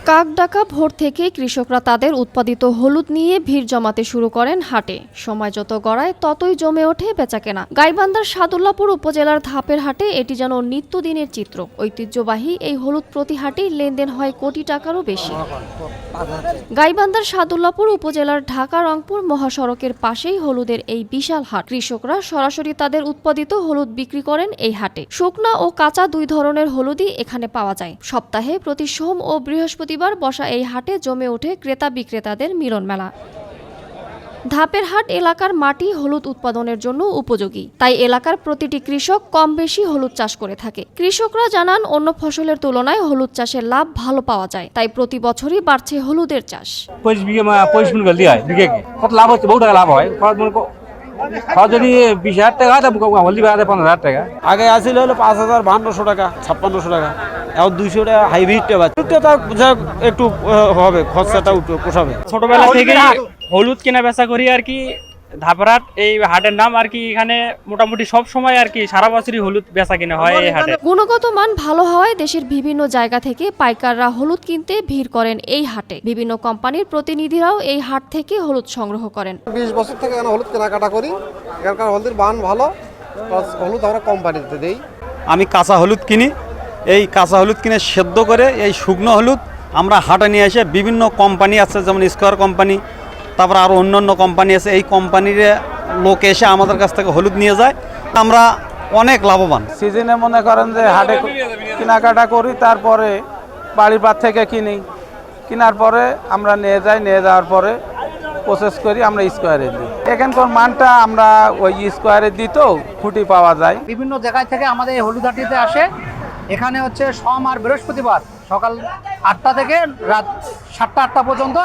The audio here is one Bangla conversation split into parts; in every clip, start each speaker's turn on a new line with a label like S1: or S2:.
S1: কাকডাকা ভোর থেকে কৃষকরা তাদের উৎপাদিত হলুদ নিয়ে ভিড় জমাতে শুরু করেন হাটে। সময় যত গড়ায় ততই জমে ওঠে বেচাকেনা। গাইবান্ধার সাদুল্লাপুর উপজেলার ধাপের হাটে এটি যেন নিত্যদিনের চিত্র। ঐতিহ্যবাহী এই হলুদ প্রতি হাটেই লেনদেন হয় কোটি টাকারও বেশি। গাইবান্ধার সাদুল্লাপুর উপজেলার ঢাকা-রংপুর মহাসড়কের পাশেই হলুদের এই বিশাল হাট। কৃষকরা সরাসরি তাদের উৎপাদিত হলুদ বিক্রি করেন এই হাটে। শুকনা ও কাঁচা দুই ধরনের হলুদই এখানে পাওয়া যায়। সপ্তাহে প্রতি সোম ও বৃহস্পতিবার বসা এই হাটে জমে ওঠে ক্রেতা বিক্রেতাদের মিলন মেলা। ধাপের হাট এলাকার মাটি হলুদ উৎপাদনের জন্য উপযোগী, তাই এলাকার প্রতিটি কৃষক কম বেশি হলুদ চাষ করে থাকে। কৃষকরা জানান অন্য ফসলের তুলনায় হলুদ চাষের লাভ ভালো পাওয়া যায়, তাই প্রতি বছরই বাড়ছে হলুদের চাষ।
S2: 25 বিঘা হয় বিঘে কত লাভ হচ্ছে, বহু টাকা লাভ হয়। যদি 20,000 টাকা হয় হলদি বাগাতে 15,000 টাকা।
S3: আগে আসছিল হলো 5,500 টাকা, 5600 টাকা, এখন 200 টাকা হাইব্রিডটা একটু হবে, খরচাটা পোষাবে।
S4: ছোটবেলা থেকে হলুদ কেনা বেচা করি আর কি। ধাপরাট এই হাটের নাম আর কি। এখানে মোটামুটি সব সময় আর কি সারা বছরই হলুদ বেচা কিনা হয় এই হাটে।
S1: গুণগত মান ভালো হওয়ায় দেশের বিভিন্ন জায়গা থেকে পাইকাররা হলুদ কিনতে ভিড় করেন এই হাটে। বিভিন্ন কোম্পানির প্রতিনিধিরাও এই হাট থেকে হলুদ সংগ্রহ করেন।
S5: 20 বছর থেকে হলুদ কেনাকাটা করি। এখানকার হলুদের মান ভালো, হলুদ আমরা কোম্পানিতে দেই।
S3: আমি কাঁচা হলুদ কিনি, এই কাঁচা হলুদ কিনে সেদ্ধ করে এই শুকনো হলুদ আমরা হাটে নিয়ে এসে বিভিন্ন কোম্পানি আছে, যেমন স্কোয়ার কোম্পানি, তারপর আরও অন্য কোম্পানি আছে, এই কোম্পানির লোক এসে আমাদের কাছ থেকে হলুদ নিয়ে যায়। আমরা অনেক লাভবান।
S6: সিজনে মনে করেন যে হাটে কেনাকাটা করি, তারপরে বাড়ির পার থেকে কিনি, কেনার পরে আমরা নিয়ে যাই, নিয়ে যাওয়ার পরে প্রসেস করি আমরা স্কোয়ারে দিই। এখানকার মানটা আমরা ওই স্কোয়ারে দিই, তো খুঁটি পাওয়া যায়।
S7: বিভিন্ন জায়গায় থেকে আমাদের এই হলুদাটিতে আসে। এখানে হচ্ছে সোম আর বৃহস্পতিবার সকাল 8টা থেকে রাত 7টা-8টা পর্যন্ত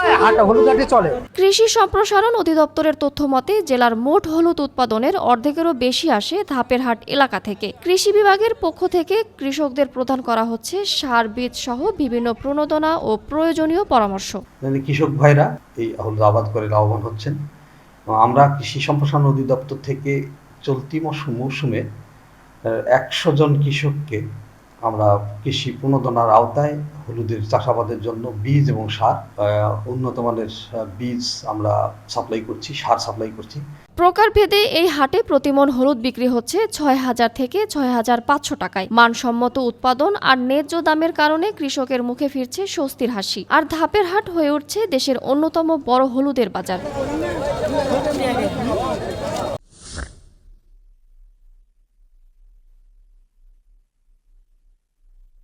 S7: হলুদাটি চলে।
S1: কৃষি সম্প্রসারণ অধিদপ্তরের তথ্য মতে জেলার মোট হলুদ উৎপাদনের অর্ধেকেরও বেশি আসে ধাপের হাট এলাকা থেকে। কৃষি বিভাগের পক্ষ থেকে কৃষকদের প্রদান করা হচ্ছে সার, বীজ সহ বিভিন্ন প্রণোদনা ও প্রয়োজনীয় পরামর্শ।
S8: কৃষক ভাইরা এই হলুদ আবাদ করে লাভবান হচ্ছেন। আমরা কৃষি সম্প্রসারণ অধিদপ্তর থেকে চলতি মৌসুমে 100 জন কৃষককে আমরা কৃষি প্রণোদনার আওতায় হলুদের চাষাবাদের জন্য বীজ এবং সার, উন্নত মানের বীজ আমরা সাপ্লাই করছি, সার সাপ্লাই করছি।
S1: প্রকারভেদে এই হাটে প্রতিমণ হলুদ বিক্রি হচ্ছে 6,000 থেকে 6,500 টাকায়। মানসম্মত উৎপাদন আর ন্যায্য দামের কারণে কৃষকের মুখে ফিরছে স্বস্তির হাসি। আর ধাপের হাট হয়ে উঠছে দেশের অন্যতম বড় হলুদের বাজার।